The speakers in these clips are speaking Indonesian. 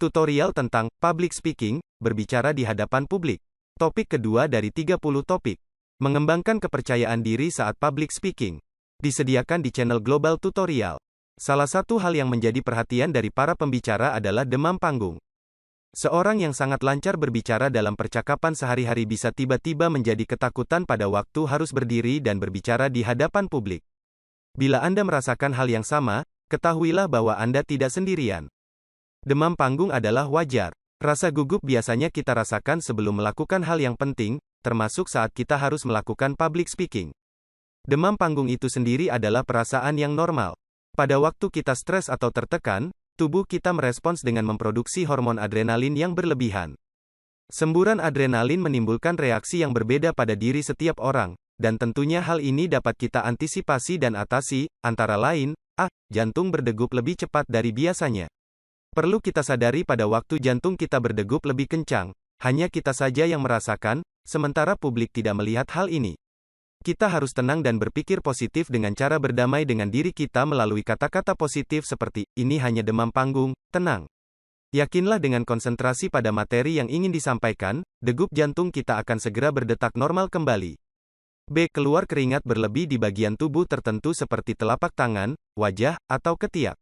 Tutorial tentang public speaking, berbicara di hadapan publik. Topik kedua dari 30 topik. Mengembangkan kepercayaan diri saat public speaking. Disediakan di channel Global Tutorial. Salah satu hal yang menjadi perhatian dari para pembicara adalah demam panggung. Seorang yang sangat lancar berbicara dalam percakapan sehari-hari bisa tiba-tiba menjadi ketakutan pada waktu harus berdiri dan berbicara di hadapan publik. Bila Anda merasakan hal yang sama, ketahuilah bahwa Anda tidak sendirian. Demam panggung adalah wajar. Rasa gugup biasanya kita rasakan sebelum melakukan hal yang penting, termasuk saat kita harus melakukan public speaking. Demam panggung itu sendiri adalah perasaan yang normal. Pada waktu kita stres atau tertekan, tubuh kita merespons dengan memproduksi hormon adrenalin yang berlebihan. Semburan adrenalin menimbulkan reaksi yang berbeda pada diri setiap orang, dan tentunya hal ini dapat kita antisipasi dan atasi, antara lain, jantung berdegup lebih cepat dari biasanya. Perlu kita sadari pada waktu jantung kita berdegup lebih kencang, hanya kita saja yang merasakan, sementara publik tidak melihat hal ini. Kita harus tenang dan berpikir positif dengan cara berdamai dengan diri kita melalui kata-kata positif seperti, ini hanya demam panggung, tenang. Yakinlah dengan konsentrasi pada materi yang ingin disampaikan, degup jantung kita akan segera berdetak normal kembali. B. Keluar keringat berlebih di bagian tubuh tertentu seperti telapak tangan, wajah, atau ketiak.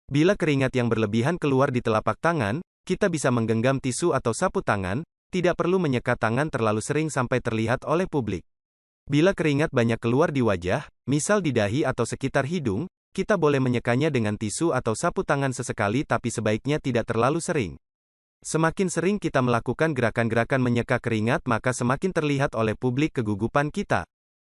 Bila keringat yang berlebihan keluar di telapak tangan, kita bisa menggenggam tisu atau sapu tangan, tidak perlu menyekat tangan terlalu sering sampai terlihat oleh publik. Bila keringat banyak keluar di wajah, misal di dahi atau sekitar hidung, kita boleh menyekanya dengan tisu atau sapu tangan sesekali tapi sebaiknya tidak terlalu sering. Semakin sering kita melakukan gerakan-gerakan menyeka keringat maka semakin terlihat oleh publik kegugupan kita.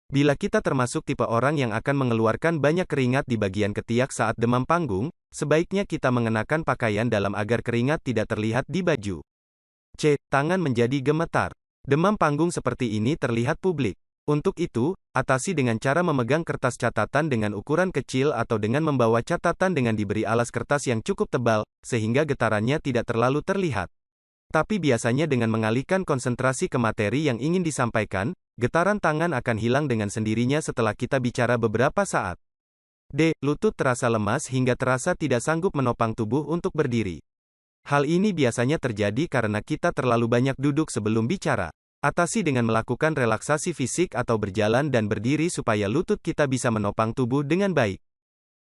Bila kita termasuk tipe orang yang akan mengeluarkan banyak keringat di bagian ketiak saat demam panggung, sebaiknya kita mengenakan pakaian dalam agar keringat tidak terlihat di baju. C. Tangan menjadi gemetar. Demam panggung seperti ini terlihat publik. Untuk itu, atasi dengan cara memegang kertas catatan dengan ukuran kecil atau dengan membawa catatan dengan diberi alas kertas yang cukup tebal, sehingga getarannya tidak terlalu terlihat. Tapi biasanya dengan mengalihkan konsentrasi ke materi yang ingin disampaikan, getaran tangan akan hilang dengan sendirinya setelah kita bicara beberapa saat. D. Lutut terasa lemas hingga terasa tidak sanggup menopang tubuh untuk berdiri. Hal ini biasanya terjadi karena kita terlalu banyak duduk sebelum bicara. Atasi dengan melakukan relaksasi fisik atau berjalan dan berdiri supaya lutut kita bisa menopang tubuh dengan baik.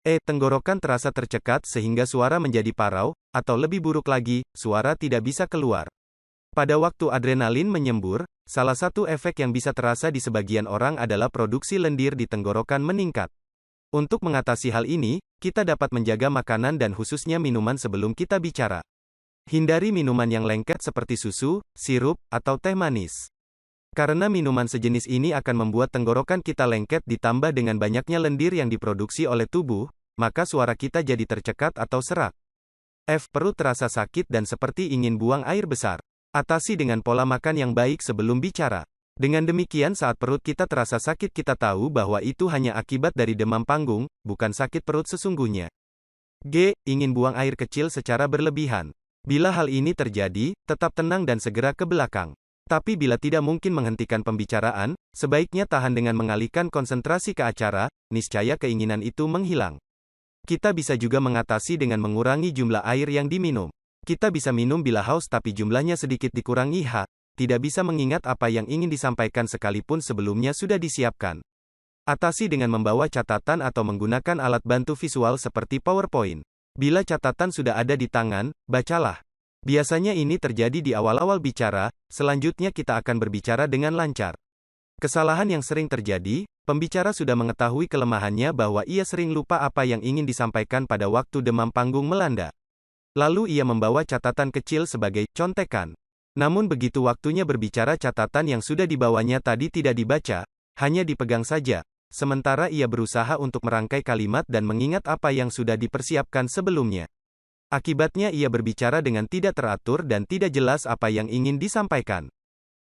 E. Tenggorokan terasa tercekat sehingga suara menjadi parau, atau lebih buruk lagi, suara tidak bisa keluar. Pada waktu adrenalin menyembur, salah satu efek yang bisa terasa di sebagian orang adalah produksi lendir di tenggorokan meningkat. Untuk mengatasi hal ini, kita dapat menjaga makanan dan khususnya minuman sebelum kita bicara. Hindari minuman yang lengket seperti susu, sirup, atau teh manis. Karena minuman sejenis ini akan membuat tenggorokan kita lengket ditambah dengan banyaknya lendir yang diproduksi oleh tubuh, maka suara kita jadi tercekat atau serak. F. Perut terasa sakit dan seperti ingin buang air besar. Atasi dengan pola makan yang baik sebelum bicara. Dengan demikian saat perut kita terasa sakit kita tahu bahwa itu hanya akibat dari demam panggung, bukan sakit perut sesungguhnya. G. Ingin buang air kecil secara berlebihan. Bila hal ini terjadi, tetap tenang dan segera ke belakang. Tapi bila tidak mungkin menghentikan pembicaraan, sebaiknya tahan dengan mengalihkan konsentrasi ke acara, niscaya keinginan itu menghilang. Kita bisa juga mengatasi dengan mengurangi jumlah air yang diminum. Kita bisa minum bila haus tapi jumlahnya sedikit dikurangi tidak bisa mengingat apa yang ingin disampaikan sekalipun sebelumnya sudah disiapkan. Atasi dengan membawa catatan atau menggunakan alat bantu visual seperti PowerPoint. Bila catatan sudah ada di tangan, bacalah. Biasanya ini terjadi di awal-awal bicara, selanjutnya kita akan berbicara dengan lancar. Kesalahan yang sering terjadi, pembicara sudah mengetahui kelemahannya bahwa ia sering lupa apa yang ingin disampaikan pada waktu demam panggung melanda. Lalu ia membawa catatan kecil sebagai contekan. Namun begitu waktunya berbicara catatan yang sudah dibawanya tadi tidak dibaca, hanya dipegang saja. Sementara ia berusaha untuk merangkai kalimat dan mengingat apa yang sudah dipersiapkan sebelumnya. Akibatnya ia berbicara dengan tidak teratur dan tidak jelas apa yang ingin disampaikan.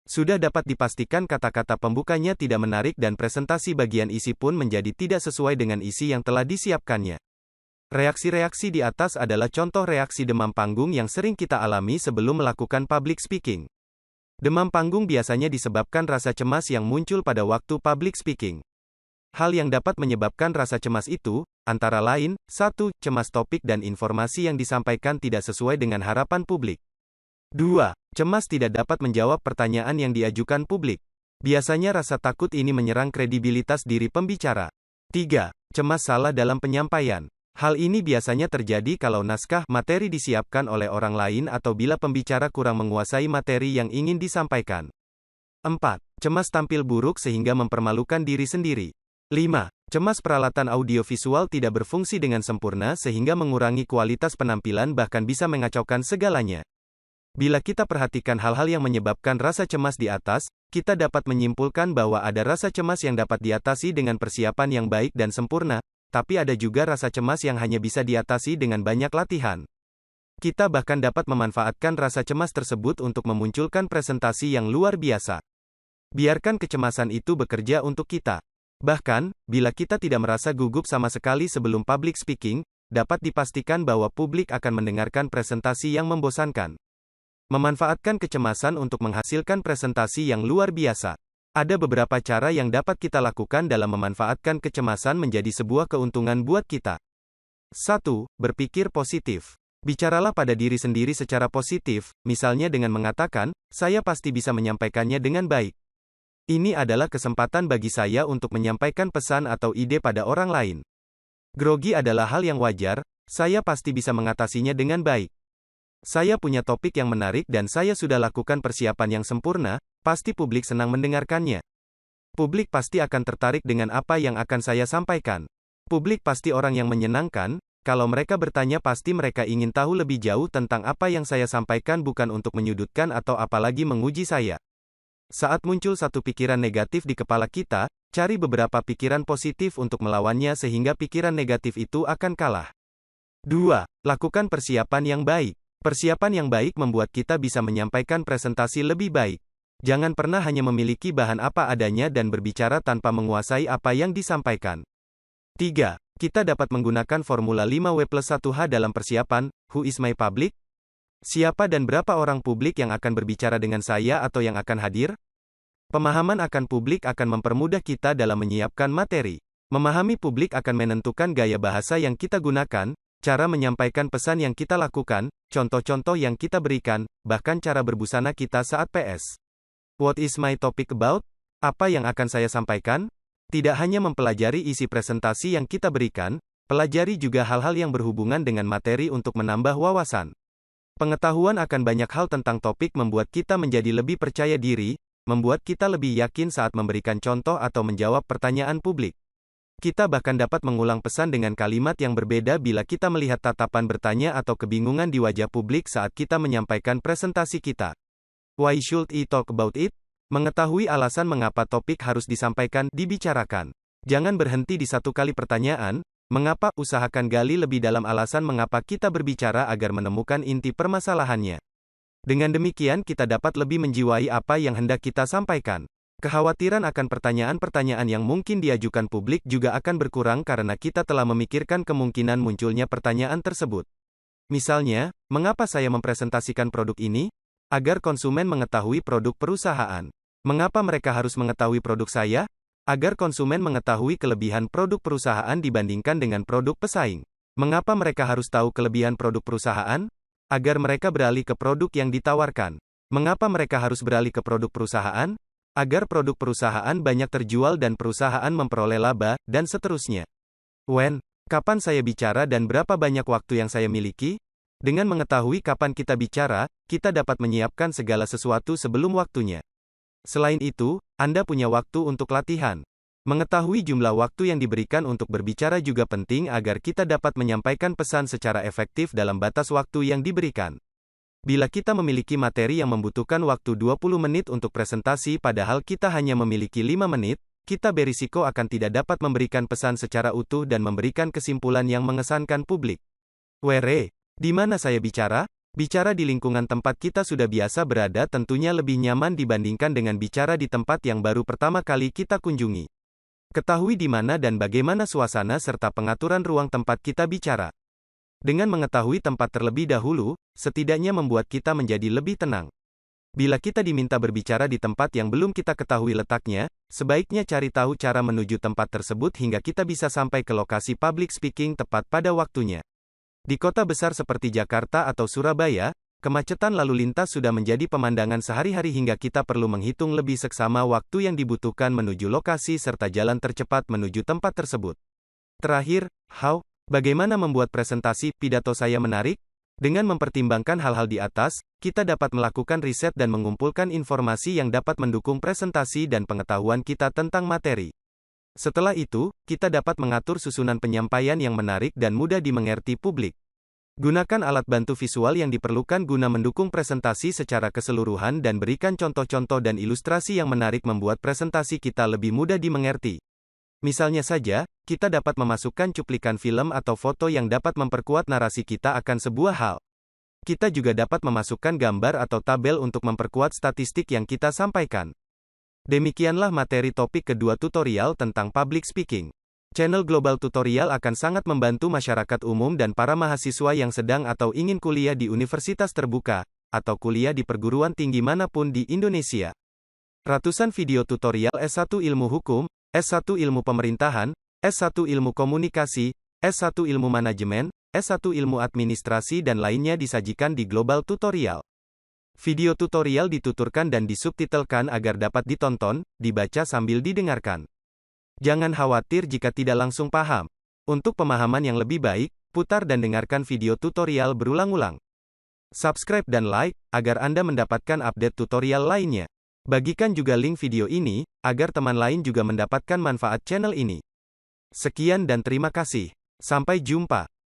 Sudah dapat dipastikan kata-kata pembukanya tidak menarik dan presentasi bagian isi pun menjadi tidak sesuai dengan isi yang telah disiapkannya. Reaksi-reaksi di atas adalah contoh reaksi demam panggung yang sering kita alami sebelum melakukan public speaking. Demam panggung biasanya disebabkan rasa cemas yang muncul pada waktu public speaking. Hal yang dapat menyebabkan rasa cemas itu, antara lain, 1. Cemas topik dan informasi yang disampaikan tidak sesuai dengan harapan publik. 2. Cemas tidak dapat menjawab pertanyaan yang diajukan publik. Biasanya rasa takut ini menyerang kredibilitas diri pembicara. 3. Cemas salah dalam penyampaian. Hal ini biasanya terjadi kalau naskah materi disiapkan oleh orang lain atau bila pembicara kurang menguasai materi yang ingin disampaikan. 4. Cemas tampil buruk sehingga mempermalukan diri sendiri. 5. Cemas peralatan audiovisual tidak berfungsi dengan sempurna sehingga mengurangi kualitas penampilan bahkan bisa mengacaukan segalanya. Bila kita perhatikan hal-hal yang menyebabkan rasa cemas di atas, kita dapat menyimpulkan bahwa ada rasa cemas yang dapat diatasi dengan persiapan yang baik dan sempurna, tapi ada juga rasa cemas yang hanya bisa diatasi dengan banyak latihan. Kita bahkan dapat memanfaatkan rasa cemas tersebut untuk memunculkan presentasi yang luar biasa. Biarkan kecemasan itu bekerja untuk kita. Bahkan, bila kita tidak merasa gugup sama sekali sebelum public speaking, dapat dipastikan bahwa publik akan mendengarkan presentasi yang membosankan. Memanfaatkan kecemasan untuk menghasilkan presentasi yang luar biasa. Ada beberapa cara yang dapat kita lakukan dalam memanfaatkan kecemasan menjadi sebuah keuntungan buat kita. 1. Berpikir positif. Bicaralah pada diri sendiri secara positif, misalnya dengan mengatakan, "Saya pasti bisa menyampaikannya dengan baik. Ini adalah kesempatan bagi saya untuk menyampaikan pesan atau ide pada orang lain. Grogi adalah hal yang wajar, saya pasti bisa mengatasinya dengan baik. Saya punya topik yang menarik dan saya sudah lakukan persiapan yang sempurna, pasti publik senang mendengarkannya. Publik pasti akan tertarik dengan apa yang akan saya sampaikan. Publik pasti orang yang menyenangkan, kalau mereka bertanya pasti mereka ingin tahu lebih jauh tentang apa yang saya sampaikan bukan untuk menyudutkan atau apalagi menguji saya." Saat muncul satu pikiran negatif di kepala kita, cari beberapa pikiran positif untuk melawannya sehingga pikiran negatif itu akan kalah. 2. Lakukan persiapan yang baik. Persiapan yang baik membuat kita bisa menyampaikan presentasi lebih baik. Jangan pernah hanya memiliki bahan apa adanya dan berbicara tanpa menguasai apa yang disampaikan. 3. Kita dapat menggunakan formula 5W+1H dalam persiapan. Who is my public? Siapa dan berapa orang publik yang akan berbicara dengan saya atau yang akan hadir? Pemahaman akan publik akan mempermudah kita dalam menyiapkan materi. Memahami publik akan menentukan gaya bahasa yang kita gunakan, cara menyampaikan pesan yang kita lakukan, contoh-contoh yang kita berikan, bahkan cara berbusana kita saat PS. What is my topic about? Apa yang akan saya sampaikan? Tidak hanya mempelajari isi presentasi yang kita berikan, pelajari juga hal-hal yang berhubungan dengan materi untuk menambah wawasan. Pengetahuan akan banyak hal tentang topik membuat kita menjadi lebih percaya diri, membuat kita lebih yakin saat memberikan contoh atau menjawab pertanyaan publik. Kita bahkan dapat mengulang pesan dengan kalimat yang berbeda bila kita melihat tatapan bertanya atau kebingungan di wajah publik saat kita menyampaikan presentasi kita. Why should I talk about it? Mengetahui alasan mengapa topik harus disampaikan, dibicarakan. Jangan berhenti di satu kali pertanyaan. Mengapa? Usahakan gali lebih dalam alasan mengapa kita berbicara agar menemukan inti permasalahannya. Dengan demikian kita dapat lebih menjiwai apa yang hendak kita sampaikan. Kekhawatiran akan pertanyaan-pertanyaan yang mungkin diajukan publik juga akan berkurang karena kita telah memikirkan kemungkinan munculnya pertanyaan tersebut. Misalnya, mengapa saya mempresentasikan produk ini? Agar konsumen mengetahui produk perusahaan. Mengapa mereka harus mengetahui produk saya? Agar konsumen mengetahui kelebihan produk perusahaan dibandingkan dengan produk pesaing. Mengapa mereka harus tahu kelebihan produk perusahaan? Agar mereka beralih ke produk yang ditawarkan. Mengapa mereka harus beralih ke produk perusahaan? Agar produk perusahaan banyak terjual dan perusahaan memperoleh laba, dan seterusnya. When? Kapan saya bicara dan berapa banyak waktu yang saya miliki? Dengan mengetahui kapan kita bicara, kita dapat menyiapkan segala sesuatu sebelum waktunya. Selain itu, Anda punya waktu untuk latihan. Mengetahui jumlah waktu yang diberikan untuk berbicara juga penting agar kita dapat menyampaikan pesan secara efektif dalam batas waktu yang diberikan. Bila kita memiliki materi yang membutuhkan waktu 20 menit untuk presentasi padahal kita hanya memiliki 5 menit, kita berisiko akan tidak dapat memberikan pesan secara utuh dan memberikan kesimpulan yang mengesankan publik. Where? Di mana saya bicara? Bicara di lingkungan tempat kita sudah biasa berada tentunya lebih nyaman dibandingkan dengan bicara di tempat yang baru pertama kali kita kunjungi. Ketahui di mana dan bagaimana suasana serta pengaturan ruang tempat kita bicara. Dengan mengetahui tempat terlebih dahulu, setidaknya membuat kita menjadi lebih tenang. Bila kita diminta berbicara di tempat yang belum kita ketahui letaknya, sebaiknya cari tahu cara menuju tempat tersebut hingga kita bisa sampai ke lokasi public speaking tepat pada waktunya. Di kota besar seperti Jakarta atau Surabaya, kemacetan lalu lintas sudah menjadi pemandangan sehari-hari hingga kita perlu menghitung lebih seksama waktu yang dibutuhkan menuju lokasi serta jalan tercepat menuju tempat tersebut. Terakhir, bagaimana membuat presentasi pidato saya menarik? Dengan mempertimbangkan hal-hal di atas, kita dapat melakukan riset dan mengumpulkan informasi yang dapat mendukung presentasi dan pengetahuan kita tentang materi. Setelah itu, kita dapat mengatur susunan penyampaian yang menarik dan mudah dimengerti publik. Gunakan alat bantu visual yang diperlukan guna mendukung presentasi secara keseluruhan dan berikan contoh-contoh dan ilustrasi yang menarik membuat presentasi kita lebih mudah dimengerti. Misalnya saja, kita dapat memasukkan cuplikan film atau foto yang dapat memperkuat narasi kita akan sebuah hal. Kita juga dapat memasukkan gambar atau tabel untuk memperkuat statistik yang kita sampaikan. Demikianlah materi topik kedua tutorial tentang public speaking. Channel Global Tutorial akan sangat membantu masyarakat umum dan para mahasiswa yang sedang atau ingin kuliah di universitas terbuka, atau kuliah di perguruan tinggi manapun di Indonesia. Ratusan video tutorial S1 Ilmu Hukum, S1 Ilmu Pemerintahan, S1 Ilmu Komunikasi, S1 Ilmu Manajemen, S1 Ilmu Administrasi dan lainnya disajikan di Global Tutorial. Video tutorial dituturkan dan disubtitelkan agar dapat ditonton, dibaca sambil didengarkan. Jangan khawatir jika tidak langsung paham. Untuk pemahaman yang lebih baik, putar dan dengarkan video tutorial berulang-ulang. Subscribe dan like, agar Anda mendapatkan update tutorial lainnya. Bagikan juga link video ini, agar teman lain juga mendapatkan manfaat channel ini. Sekian dan terima kasih. Sampai jumpa.